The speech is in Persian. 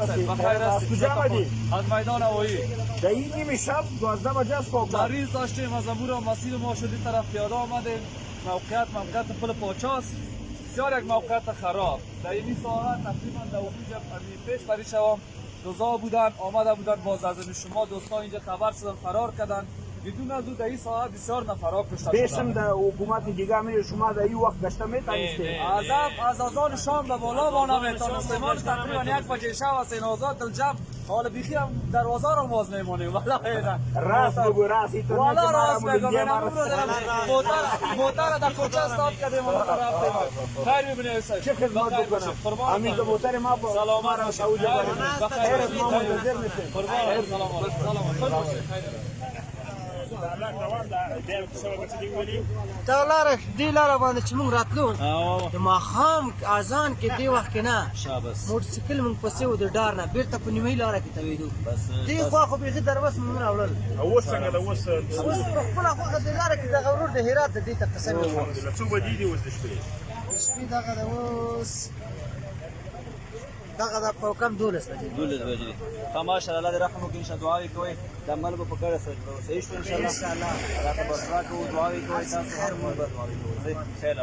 هستید؟ بخیر هستید؟ کجا آمدید؟ از میدان هوایی. در این نیمه شب 12 بجه است صبح. مریض داشتیم از امور مسیر ما شدی طرف پیاده آمدیم. موقعیت پل پاچاست. بسیار یک موقعیت خراب. در این ساعت تقریبا در اونجا پیش بری شوم دوزا بودن آمده بودن باز از شما دوستان اینجا خبر شدن فرار کردن. بدون از او در این ساعت بسیار نفرا کشته شدن. بیشتر در حکومت دیگه می شما در این وقت گشته میتونستید؟ از اذان شام به بالا ما نمیتونستیم. ما تقریبا یک بجه شب است این آزاد الجب حال بیخی هم دروازه رو باز میمونیم. والله راست بگو راست اینطور نه که والا ما راست را میگم ملنگه من ما امرو دارم موتر در کوچه استاد کردیم و رفتیم. خیر میبینی ایسا چه خدمت بکنم؟ امید موتر ما با سلامت باشید. خیر از ما منتظر میشیم. قربان سلام دا لاره دی لاره باندې چې موږ راتلو د ماښام اذان کې دی وخت کې نه موټرسایکل موږ پسې و د ډار نه بیرته په نیمه لاره کې تویدو دې خوا خو بیخي دربس موږ راوړل اوس څنګه ده اوس اوس په خپله خوښه د لاره کې دغه ورور د هرات د دې ته قسم څو بجې دي اوس د شپې؟ د شپې دغه د اوس دغه د په کم 12 بجې ماشاء الله دې رحم وکړي ان شاء الله دعا کوي د عمل په کړه سره صحیح شو ان شاء الله الله تبارک و تعالی دعا کوي تاسو هر مو به دعا کوي خیر